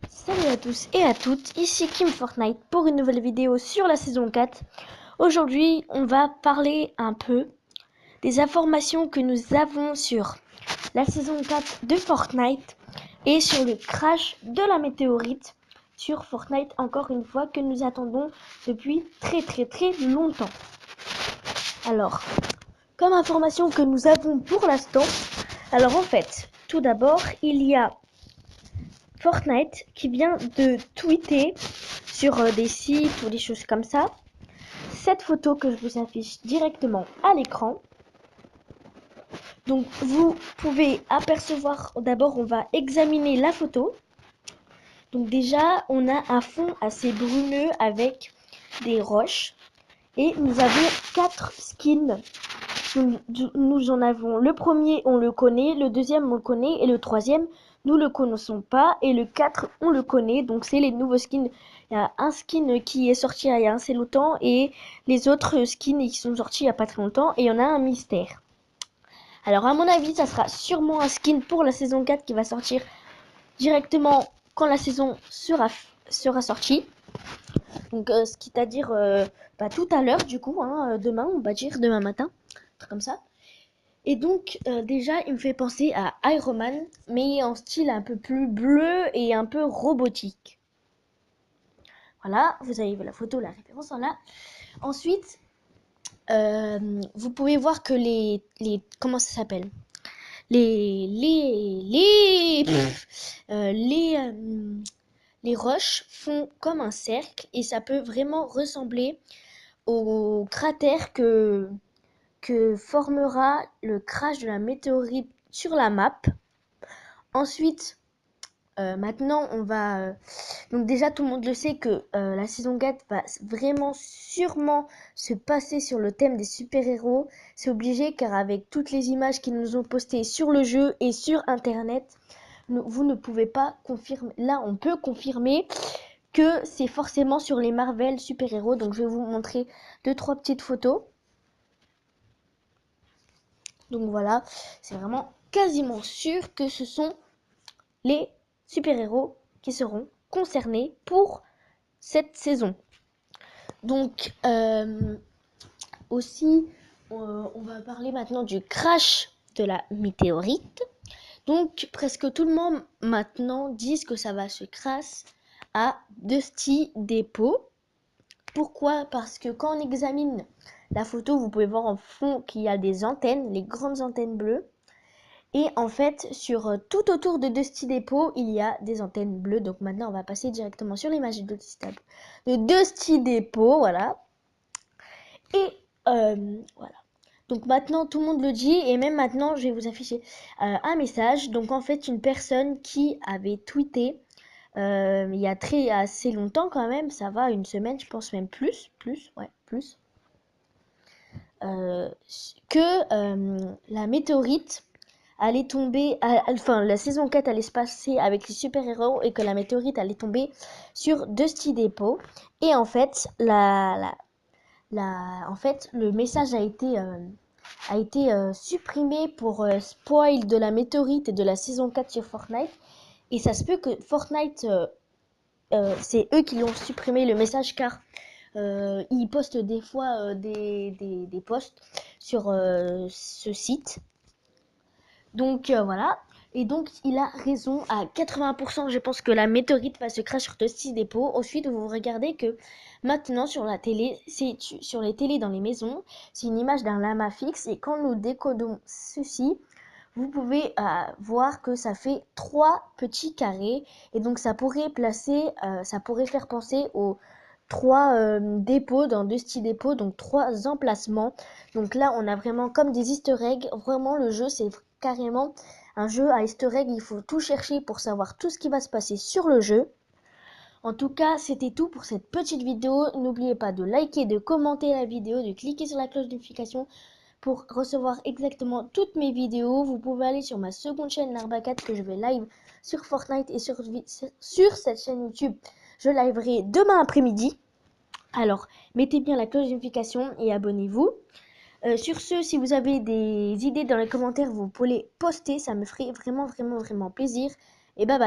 Salut à tous et à toutes, ici Kim Fortnite pour une nouvelle vidéo sur la saison 4. Aujourd'hui, on va parler un peu des informations que nous avons sur la saison 4 de Fortnite et sur le crash de la météorite sur Fortnite, encore une fois, que nous attendons depuis très longtemps. Alors, comme information que nous avons pour l'instant, alors en fait, tout d'abord, il y a Fortnite qui vient de tweeter sur des sites ou des choses comme ça cette photo que je vous affiche directement à l'écran. Donc vous pouvez apercevoir, d'abord on va examiner la photo. Donc déjà on a un fond assez brumeux avec des roches et nous avons 4 skins. Nous en avons le premier, on le connaît, le deuxième on le connaît et le troisième nous le connaissons pas et le 4 on le connaît. Donc c'est les nouveaux skins. Il y a un skin qui est sorti il y a assez longtemps et les autres skins qui sont sortis il y a pas très longtemps et il y en a un mystère. Alors à mon avis ça sera sûrement un skin pour la saison 4 qui va sortir directement quand la saison sera sortie. Donc ce qui est à dire tout à l'heure du coup, demain on va dire demain matin, un truc comme ça. Et donc déjà il me fait penser à Iron Man mais en style un peu plus bleu et un peu robotique. Voilà, vous avez vu la photo, la référence en là. Ensuite, vous pouvez voir que les comment ça s'appelle, les roches font comme un cercle et ça peut vraiment ressembler au cratère que formera le crash de la météorite sur la map. Ensuite, maintenant on va... donc déjà tout le monde le sait que la saison 4 va vraiment sûrement se passer sur le thème des super-héros. C'est obligé car avec toutes les images qu'ils nous ont postées sur le jeu et sur internet, vous ne pouvez pas confirmer. Là on peut confirmer que c'est forcément sur les Marvel super-héros. Donc je vais vous montrer 2-3 petites photos. Donc voilà, c'est vraiment quasiment sûr que ce sont les super-héros qui seront concernés pour cette saison. Donc aussi, on va parler maintenant du crash de la météorite. Donc presque tout le monde maintenant dit que ça va se crash à Dusty Depot. Pourquoi? Parce que quand on examine la photo, vous pouvez voir en fond qu'il y a des antennes, les grandes antennes bleues. Et en fait, tout autour de Dusty Depot, il y a des antennes bleues. Donc maintenant, on va passer directement sur l'image de Dusty Depot, voilà. Et voilà. Donc maintenant, tout le monde le dit. Et même maintenant, je vais vous afficher un message. Donc en fait, une personne qui avait tweeté il y a assez longtemps quand même, ça va, une semaine, je pense même plus, que la météorite allait tomber, enfin la saison 4 allait se passer avec les super-héros et que la météorite allait tomber sur Dusty Depot. Et en fait, en fait le message a été supprimé pour spoil de la météorite et de la saison 4 sur Fortnite. Et ça se peut que Fortnite, c'est eux qui l'ont supprimé le message car ils postent des fois des posts sur ce site. Donc voilà. Et donc il a raison à 80%. Je pense que la météorite va se cracher sur Dusty Depot. Ensuite, vous regardez que maintenant sur la télé, sur les télés dans les maisons, c'est une image d'un lama fixe. Et quand nous décodons ceci, vous pouvez voir que ça fait 3 petits carrés. Et donc ça pourrait faire penser aux 3 dépôts dans Dusty Depot, donc 3 emplacements. Donc là, on a vraiment comme des easter eggs. Vraiment, le jeu, c'est carrément un jeu à easter egg. Il faut tout chercher pour savoir tout ce qui va se passer sur le jeu. En tout cas, c'était tout pour cette petite vidéo. N'oubliez pas de liker, de commenter la vidéo, de cliquer sur la cloche de notification pour recevoir exactement toutes mes vidéos. Vous pouvez aller sur ma seconde chaîne Narbacat que je vais live sur Fortnite et sur cette chaîne YouTube. Je liverai demain après-midi. Alors, mettez bien la cloche de notification et abonnez-vous. Sur ce, si vous avez des idées dans les commentaires, vous pouvez les poster. Ça me ferait vraiment plaisir. Et bye bye.